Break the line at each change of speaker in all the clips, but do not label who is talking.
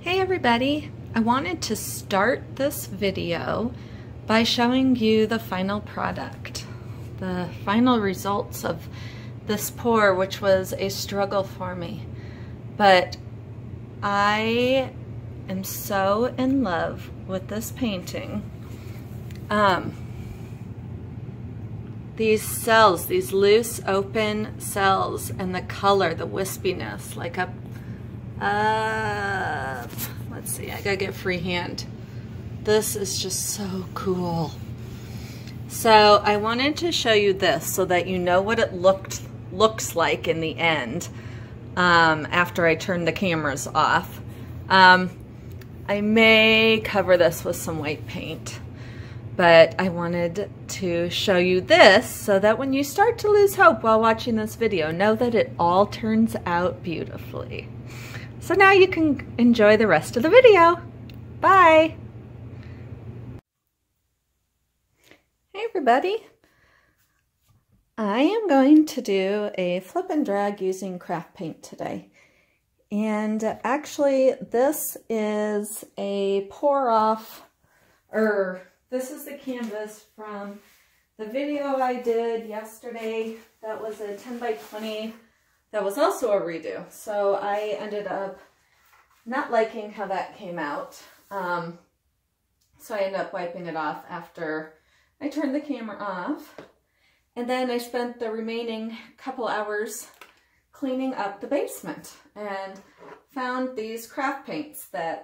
Hey everybody! I wanted to start this video by showing you the final product, the final results of this pour, which was a struggle for me. But I am so in love with this painting. These cells, these loose open cells, and the color, the wispiness, like a let's see, I gotta get freehand. This is just so cool. So I wanted to show you this so that you know what it looks like in the end after I turn the cameras off. I may cover this with some white paint, but I wanted to show you this so that when you start to lose hope while watching this video, know that it all turns out beautifully. So now you can enjoy the rest of the video. Bye! Hey everybody! I am going to do a flip and drag using craft paint today. And actually this is a pour off, this is the canvas from the video I did yesterday. That was a 10 by 20. That was also a redo. So I ended up not liking how that came out. So I ended up wiping it off after I turned the camera off. And then I spent the remaining couple hours cleaning up the basement and found these craft paints that,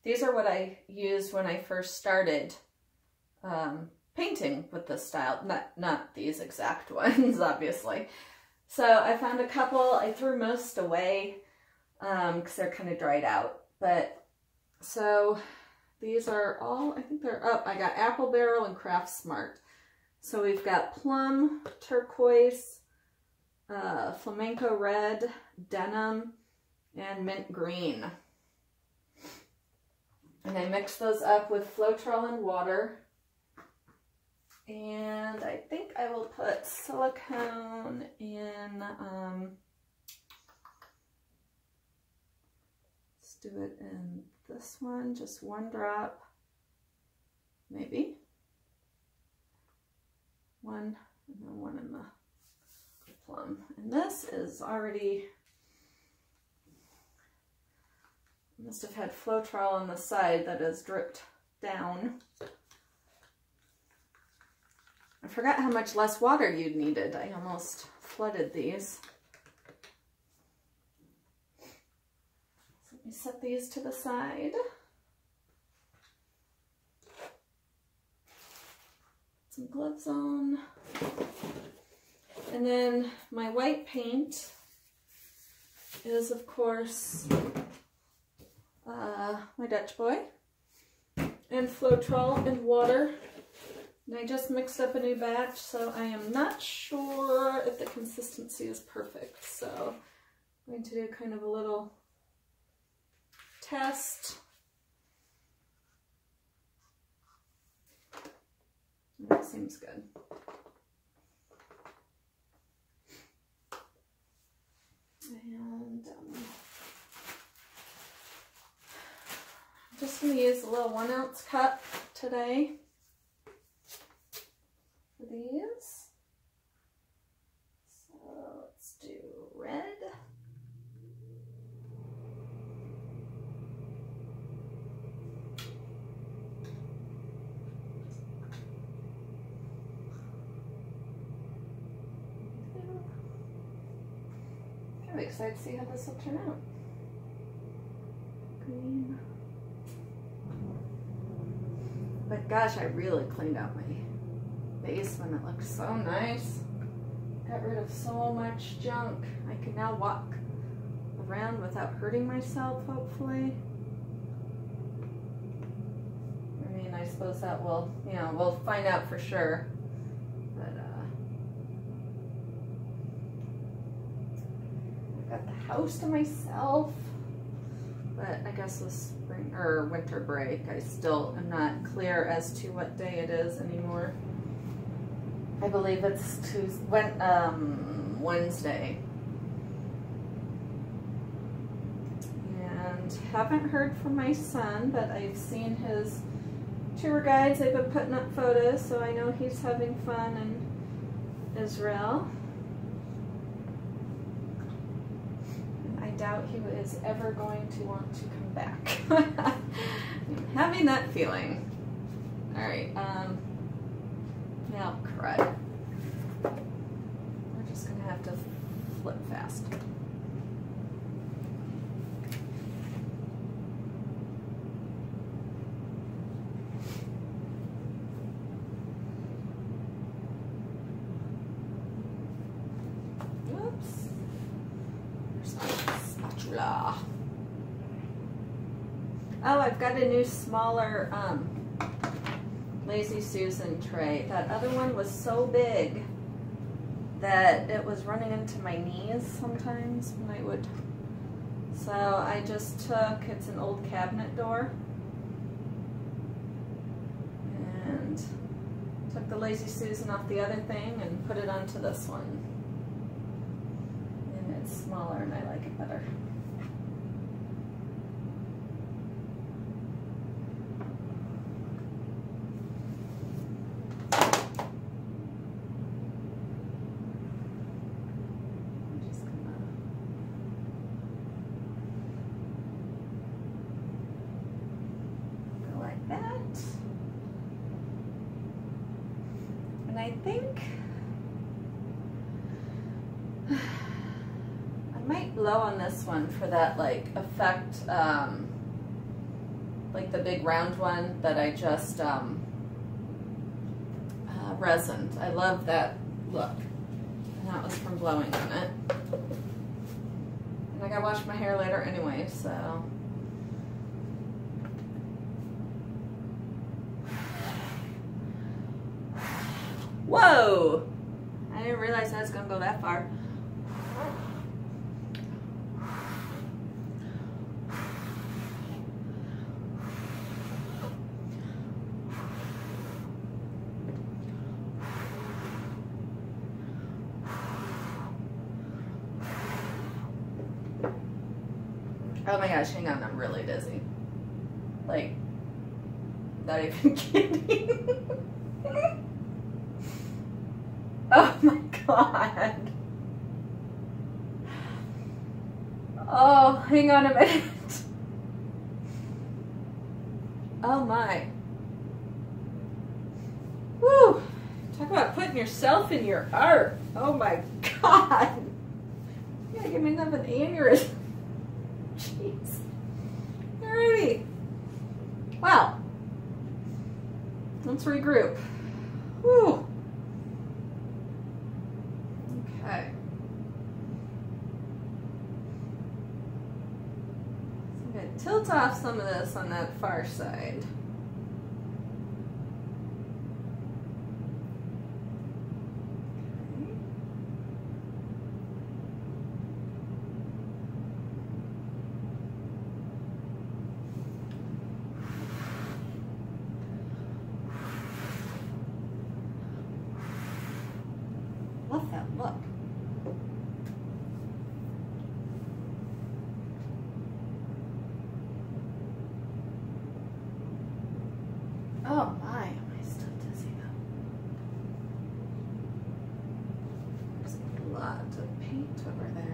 these are what I used when I first started painting with this style. Not these exact ones, obviously. So I found a couple. I threw most away because they're kind of dried out. But so these are all, I think they're up. I got Apple Barrel and Craft Smart. So we've got plum, turquoise, flamenco red, denim, and mint green. And I mixed those up with Floetrol and water. And I think I will put silicone in, let's do it in this one, just one drop, maybe. One, and then one in the plum. And this is already, must have had Floetrol on the side that has dripped down. I forgot how much less water you needed. I almost flooded these. So let me set these to the side. Some gloves on. And then my white paint is, of course, my Dutch Boy and Floetrol and water. And I just mixed up a new batch, so I am not sure if the consistency is perfect. So I'm going to do kind of a little test. That seems good. And I'm just going to use a little 1 ounce cup today. These. So let's do red. I'm excited to see how this will turn out. Green. But gosh, I really cleaned out my basement. It looks so nice. Got rid of so much junk. I can now walk around without hurting myself, hopefully. I mean, I suppose that will, you know, we'll find out for sure. But I've got the house to myself. But I guess this spring or winter break, I still am not clear as to what day it is anymore. I believe it's Wednesday. And and haven't heard from my son, but I've seen his tour guides. They've been putting up photos, so I know he's having fun in Israel. I doubt he is ever going to want to come back. I'm having that feeling. All right, now crud. We're just gonna have to flip fast. Oops. There's my spatula. Oh, I've got a new smaller Lazy Susan tray. That other one was so big that it was running into my knees sometimes when I would. So I just took, it's an old cabinet door, and took the Lazy Susan off the other thing and put it onto this one. And it's smaller and I like it better. And I think I might blow on this one for that like effect, like the big round one that I just resined. I love that look. And that was from blowing on it. And I gotta wash my hair later anyway, so. Whoa! I didn't realize I was going to go that far. Oh my gosh, hang on, I'm really dizzy. Like, not even kidding. Oh my God. Oh, hang on a minute. Oh my. Woo. Talk about putting yourself in your art. Oh my God. You're gonna give me enough of an aneurysm. Jeez. Alrighty. Well, let's regroup. Whew. Okay. So I'm going to tilt off some of this on that far side. Love that look. Oh my, am I still dizzy though? There's a lot of paint over there now.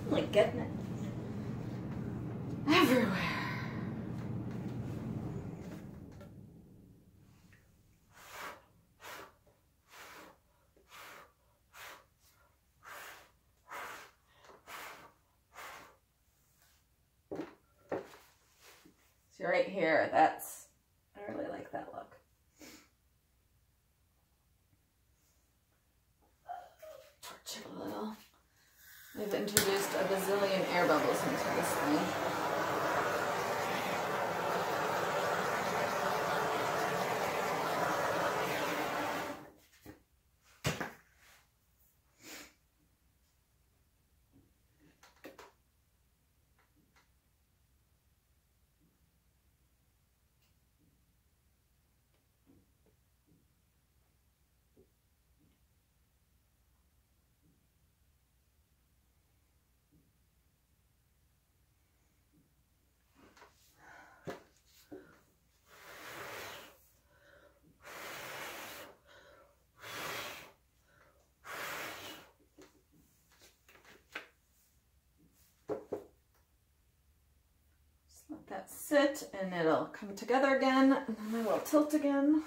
I'm like getting it everywhere. See right here, I really like that look. Torch it a little. We've introduced a bazillion air bubbles into this thing. Let that sit and it'll come together again, and then I will tilt again.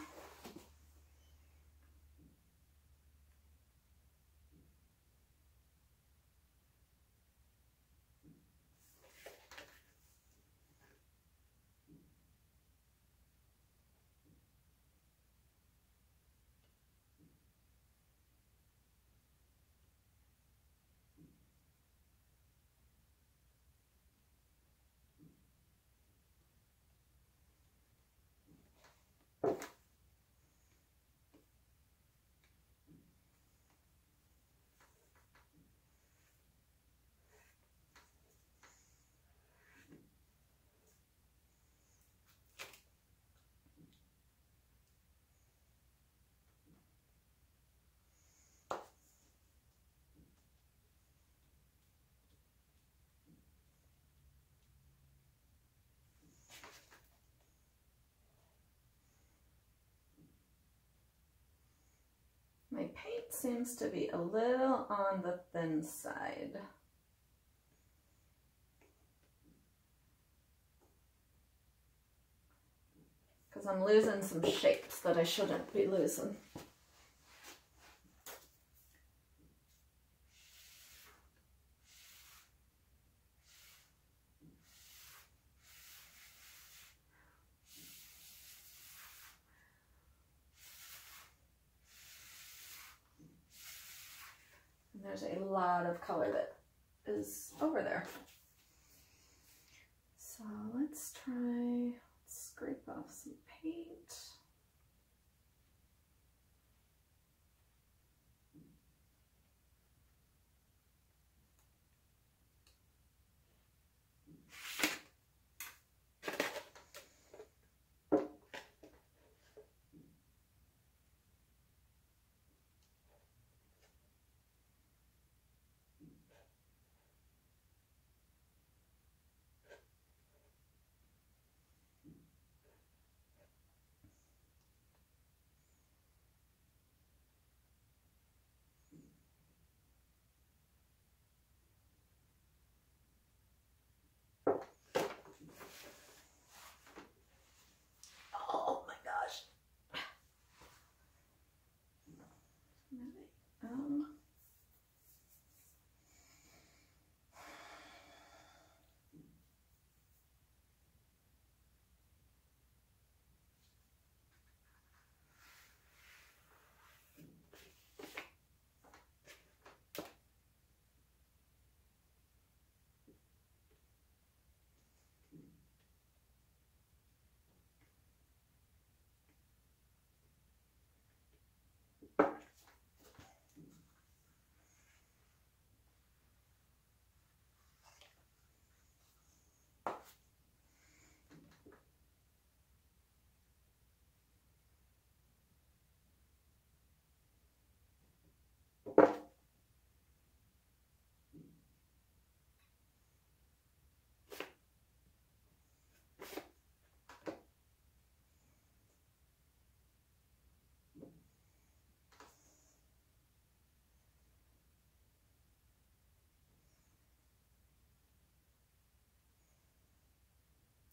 My paint seems to be a little on the thin side. Because I'm losing some shapes that I shouldn't be losing. There's a lot of color that is over there. So let's scrape off some paint. Oh my gosh.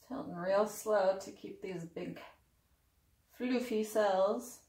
Tilting real slow to keep these big floofy cells.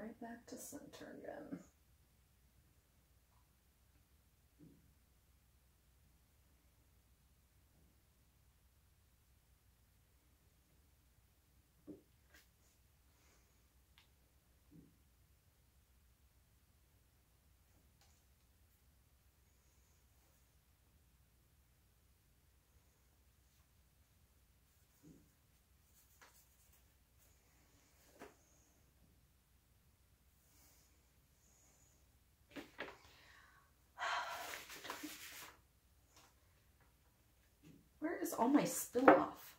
right back to center again. Where is all my spill off?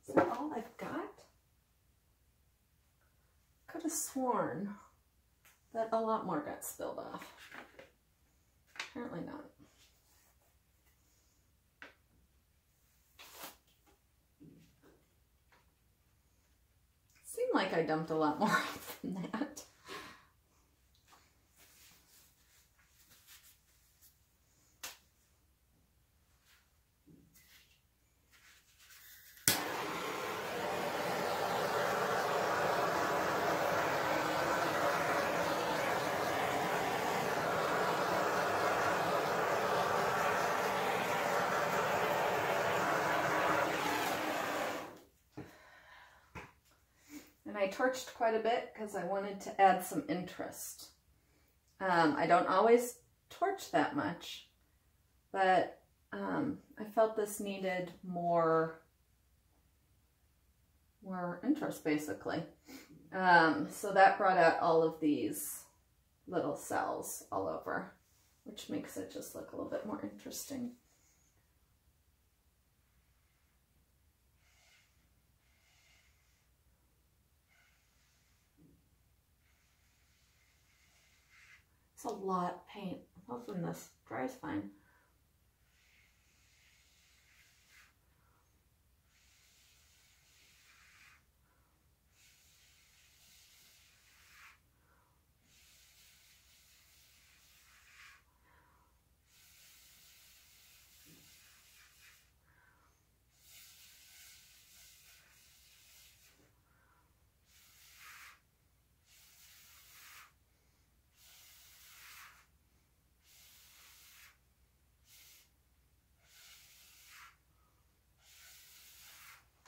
Is that all I've got? Could have sworn that a lot more got spilled off. Apparently not. Seemed like I dumped a lot more off than that. And I torched quite a bit because I wanted to add some interest. I don't always torch that much, but I felt this needed more interest basically. So that brought out all of these little cells all over, which makes it just look a little bit more interesting. It's a lot of paint. Hopefully this dries fine.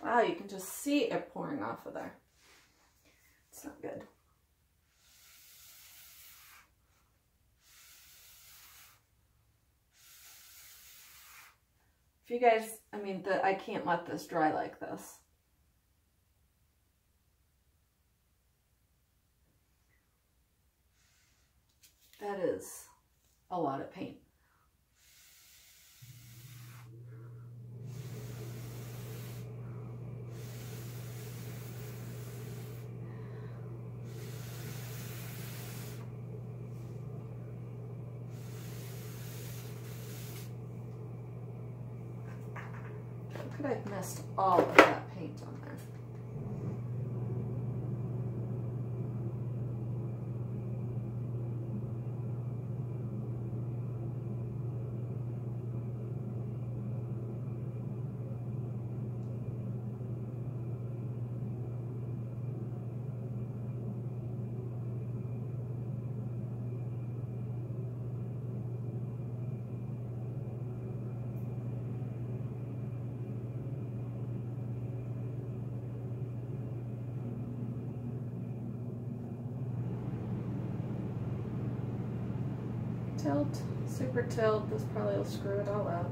Wow, you can just see it pouring off of there. It's not good. If you guys, I mean, I can't let this dry like this. That is a lot of paint. Could I've missed all of that paint on there. Tilt, super tilt, this probably will screw it all up.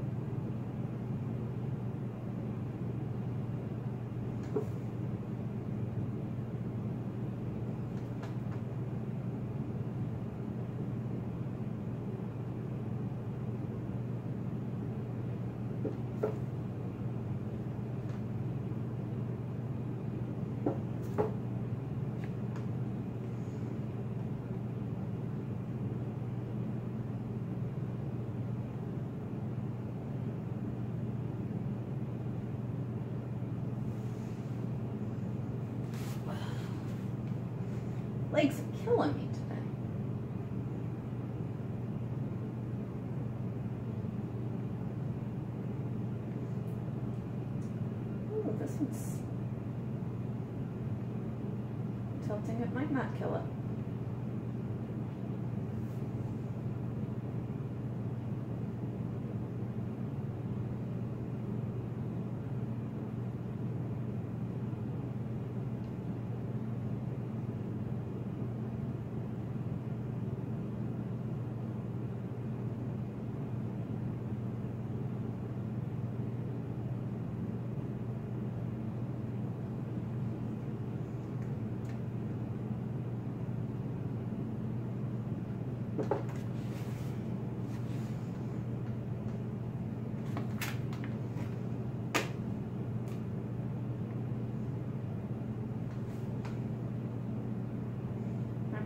Legs are killing me today. Ooh, this one's tilting, it might not kill it.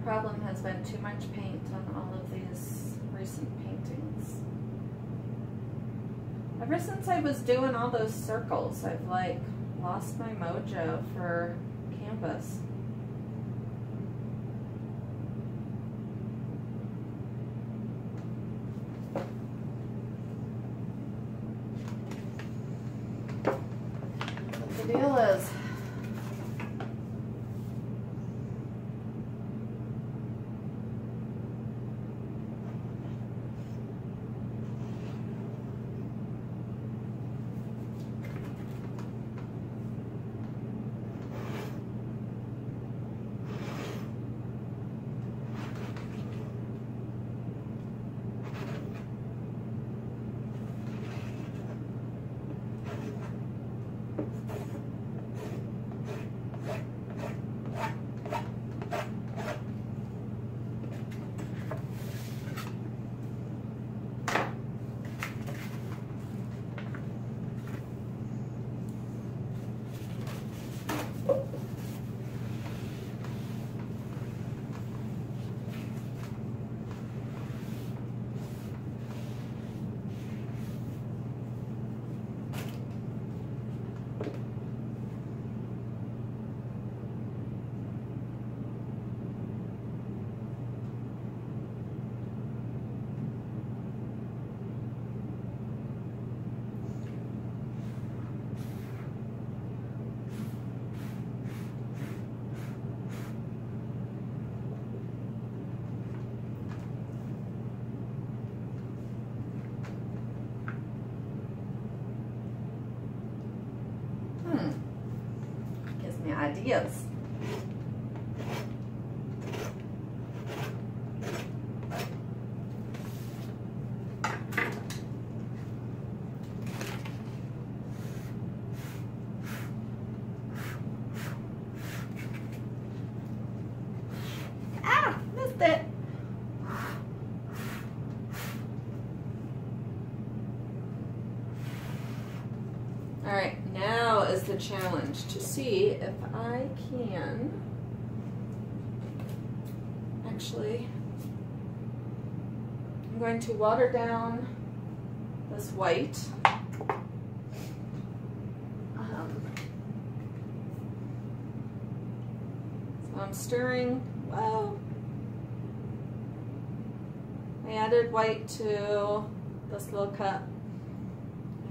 Problem has been too much paint on all of these recent paintings. Ever since I was doing all those circles, I've like lost my mojo for canvas. But the deal is, gives me ideas. Ah, missed it. All right, now is the challenge to see if I can actually, I'm going to water down this white. So I'm stirring, well, I added white to this little cup.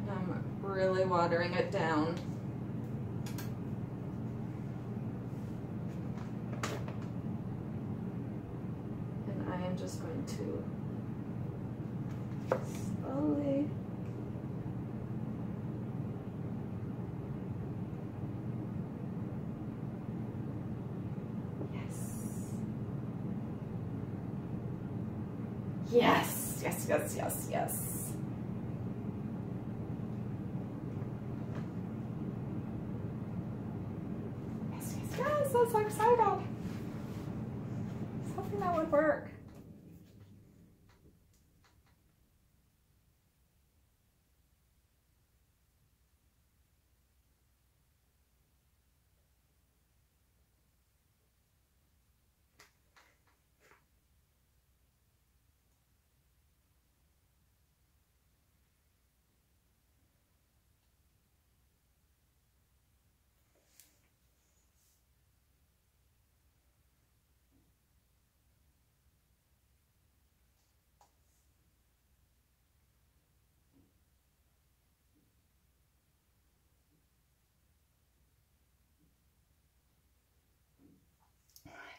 I'm really watering it down. And I am just going to slowly yes, yes, yes, yes, yes. Yes, yes, yes, I'm so excited. Something that would work.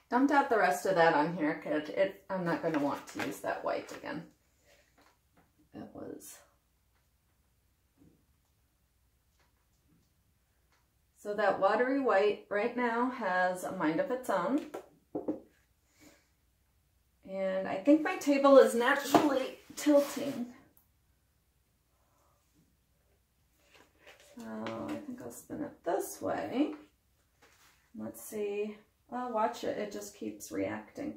Dumped out the rest of that on here because I'm not going to want to use that white again. It was... So that watery white right now has a mind of its own. And I think my table is naturally tilting. So I think I'll spin it this way. Let's see. Oh, watch it. It just keeps reacting.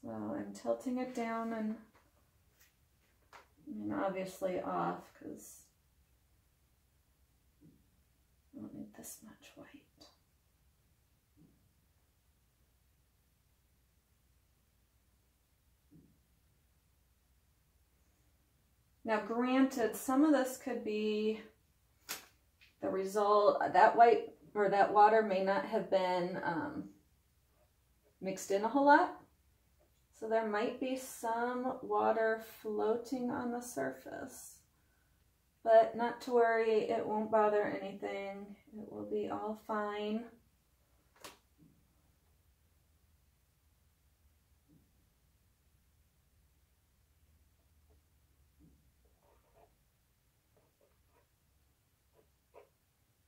So I'm tilting it down and obviously off because I don't need this much white. Now granted, some of this could be the result, that white or that water may not have been mixed in a whole lot. So there might be some water floating on the surface, but not to worry, it won't bother anything. It will be all fine.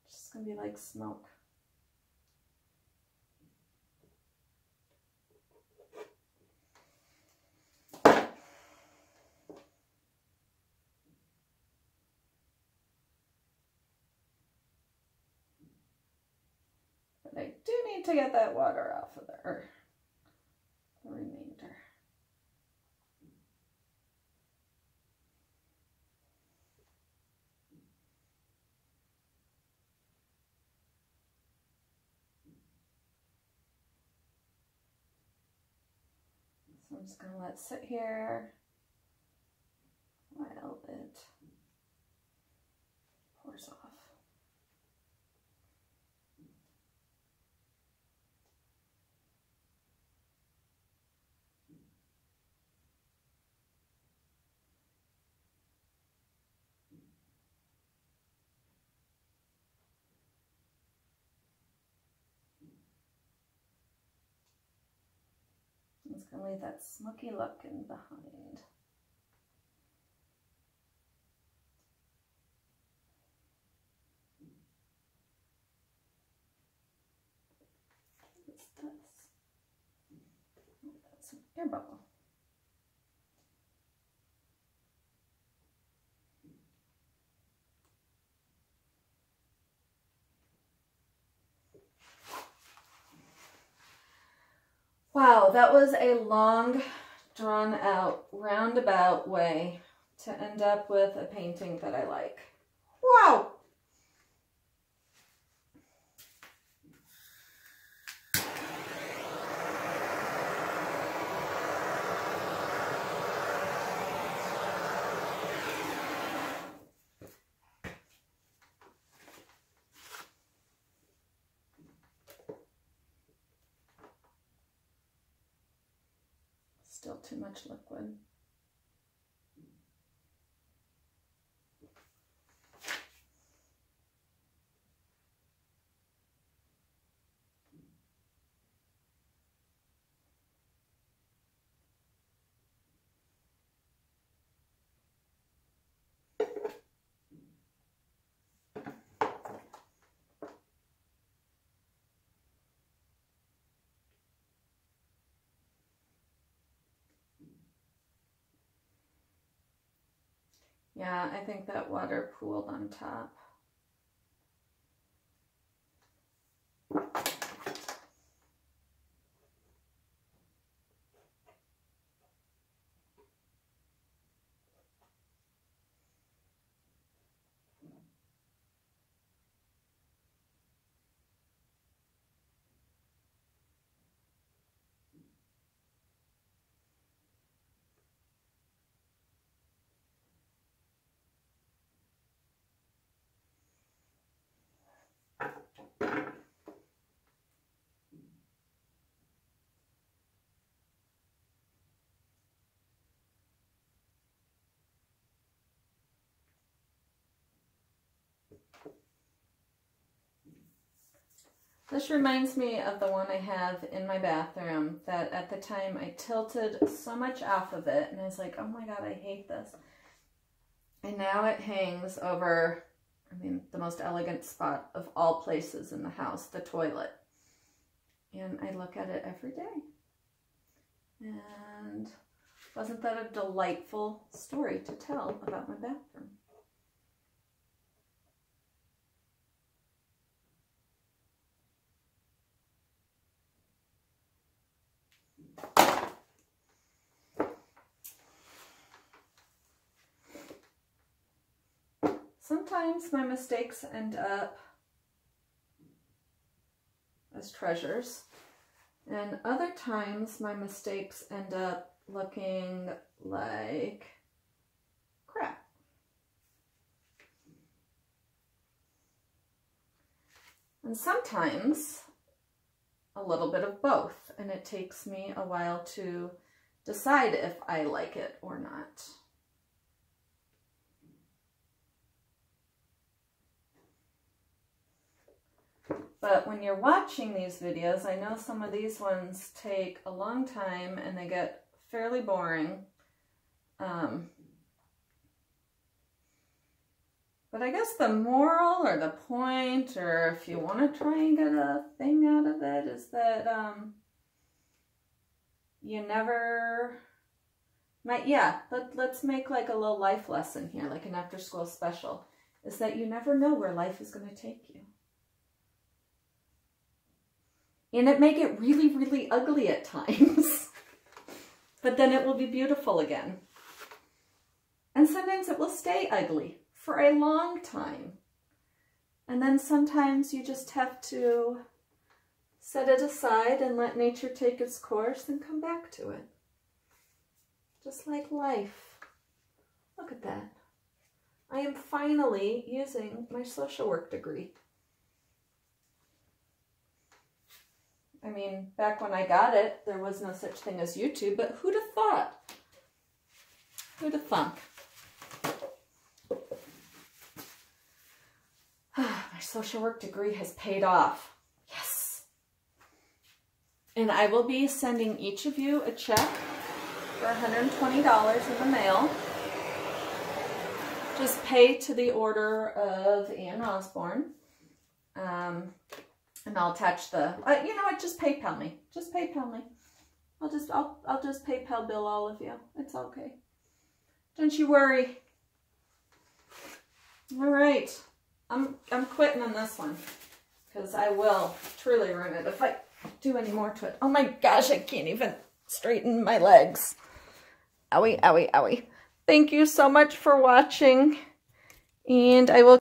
It's gonna be like smoke. I do need to get that water off of there, or the remainder. So I'm just going to let it sit here while it pours off. It's going to leave that smoky look in behind. What's this? Oh, that's an air bubble. Wow, that was a long, drawn out, roundabout way to end up with a painting that I like. Wow! Still too much liquid. Yeah, I think that water pooled on top. This reminds me of the one I have in my bathroom that at the time I tilted so much off of it and I was like, oh my God, I hate this. And now it hangs over, I mean, the most elegant spot of all places in the house, the toilet. And I look at it every day. And wasn't that a delightful story to tell about my bathroom? Sometimes my mistakes end up as treasures, and other times my mistakes end up looking like crap. And sometimes a little bit of both, and it takes me a while to decide if I like it or not. But when you're watching these videos, I know some of these ones take a long time and they get fairly boring. But I guess the moral or the point, or if you want to try and get a thing out of it, is that you never might, yeah, let's make like a little life lesson here, like an after-school special, is that you never know where life is going to take you. And it may get really, really ugly at times, but then it will be beautiful again. And sometimes it will stay ugly for a long time. And then sometimes you just have to set it aside and let nature take its course and come back to it. Just like life. Look at that. I am finally using my social work degree. I mean, back when I got it, there was no such thing as YouTube, but who'd have thought? Who'd have thunk? My social work degree has paid off. Yes. And I will be sending each of you a check for $120 in the mail. Just pay to the order of Ann Osborne. And I'll attach the, you know what, just PayPal me. Just PayPal me. I'll just PayPal bill all of you. It's okay. Don't you worry. All right. I'm quitting on this one because I will truly ruin it if I do any more to it. Oh my gosh, I can't even straighten my legs. Owie, owie, owie. Thank you so much for watching, and I will